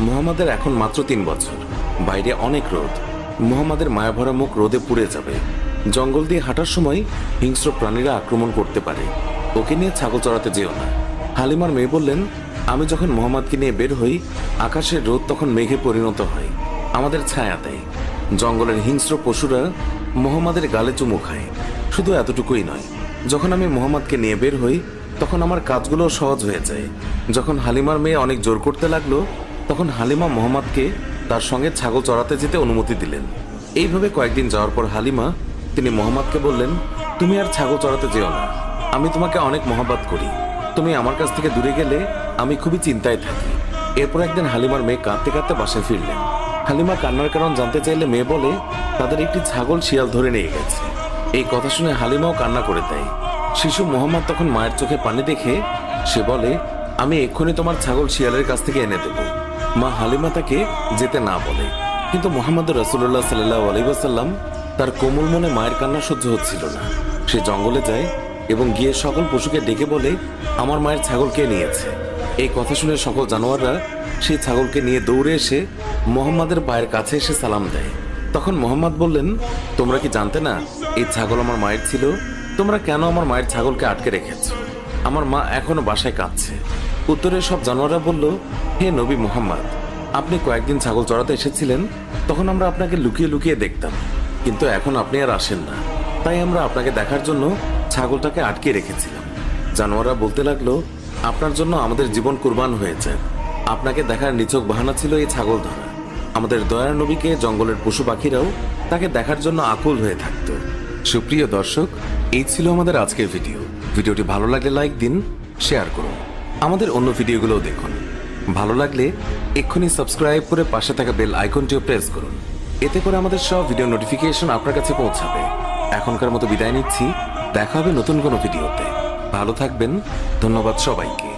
মুহাম্মাদের এখন মাত্র 3 বছর। বাইরে অনেক রোদ। মুহাম্মাদের মায়াভরা মুখ রোদে পুড়ে যাবে। জঙ্গল দিয়ে হাঁটার সময় হিংস্র প্রাণীরা আক্রমণ করতে পারে। ওকে নিয়ে ছাগল চড়াতে যেও না। হালিমার মেয়ে বললেন, আমি যখন মুহাম্মাদকে নিয়ে বের হই, আকাশের রোদ তখন মেঘে পরিণত হয়, আমাদের ছায়া দেয়। জঙ্গলের হিংস্র পশুরা মুহাম্মাদের গালে চুমু খায়। শুধু এতটুকুই নয়, যখন আমি মুহাম্মাদকে নিয়ে বের হই তখন আমার কাজগুলো সহজ হয়ে যায়। যখন হালিমার মেয়ে অনেক জোর করতে লাগলো, তখন হালিমা মুহাম্মাদকে তার সঙ্গে ছাগল চড়াতে যেতে অনুমতি দিলেন। এইভাবে কয়েকদিন যাওয়ার পর হালিমা তিনি মুহাম্মাদকে বললেন, তুমি আর ছাগল চড়াতে যেও না। আমি তোমাকে অনেক মহব্বত করি। তুমি আমার কাছ থেকে দূরে গেলে আমি খুবই চিন্তায় থাকি। এরপর একদিন হালিমার মেয়ে কাঁদতে কাঁদতে বাসায় ফিরলেন। হালিমা কান্নার কারণ জানতে চাইলে মেয়ে বলে, তাদের একটি ছাগল শিয়াল ধরে নিয়ে গেছে। এই কথা শুনে হালিমাও কান্না করে দেয়। শিশু মুহাম্মদ তখন মায়ের চোখে পানি দেখে সে বলে, আমি এক্ষুনি তোমার ছাগল শিয়ালের কাছ থেকে এনে দেব। মা হালিমা তাকে যেতে না বলে, কিন্তু মুহাম্মদ রাসূলুল্লাহ সাল্লাল্লাহু আলাইহি ওয়াসাল্লাম তার কোমল মনে মায়ের কান্না সহ্য হচ্ছিল না। সে জঙ্গলে যায় এবং গিয়ে সকল পশুকে ডেকে বলে, আমার মায়ের ছাগল কে নিয়েছে। এই কথা শুনে সকল জানোয়াররা সেই ছাগলকে নিয়ে দৌড়ে এসে মুহাম্মাদের পায়ের কাছে এসে সালাম দেয়। তখন মুহাম্মদ বললেন, তোমরা কি জানতে না এই ছাগল আমার মায়ের ছিল? তোমরা কেন আমার মায়ের ছাগলকে আটকে রেখেছ? আমার মা এখনো বাসায় কাঁদছে। উত্তরে সব জানোয়াররা বলল, হে নবী মুহাম্মদ, আপনি কয়েকদিন ছাগল চড়াতে এসেছিলেন, তখন আমরা আপনাকে লুকিয়ে লুকিয়ে দেখতাম, কিন্তু এখন আপনি আর আসেন না, তাই আমরা আপনাকে দেখার জন্য ছাগলটাকে আটকে রেখেছিলাম। জানোয়াররা বলতে লাগলো, আপনার জন্য আমাদের জীবন কুরবান হয়েছে। আপনাকে দেখার নিছক বাহানা ছিল এই ছাগল ধরা। আমাদের দয়ার নবীকে জঙ্গলের পশু পাখিরাও তাকে দেখার জন্য আকুল হয়ে থাকতো। সুপ্রিয় দর্শক, এই ছিল আমাদের আজকের ভিডিও। ভিডিওটি ভালো লাগলে লাইক দিন, শেয়ার করুন, আমাদের অন্য ভিডিওগুলোও দেখুন। ভালো লাগলে এক্ষুনি সাবস্ক্রাইব করে পাশে থাকা বেল আইকনটিও প্রেস করুন। এতে করে আমাদের সব ভিডিও নোটিফিকেশন আপনার কাছে পৌঁছাবে। এখনকার মতো বিদায় নিচ্ছি, দেখা হবে নতুন কোনো ভিডিওতে। ভালো থাকবেন। ধন্যবাদ সবাইকে।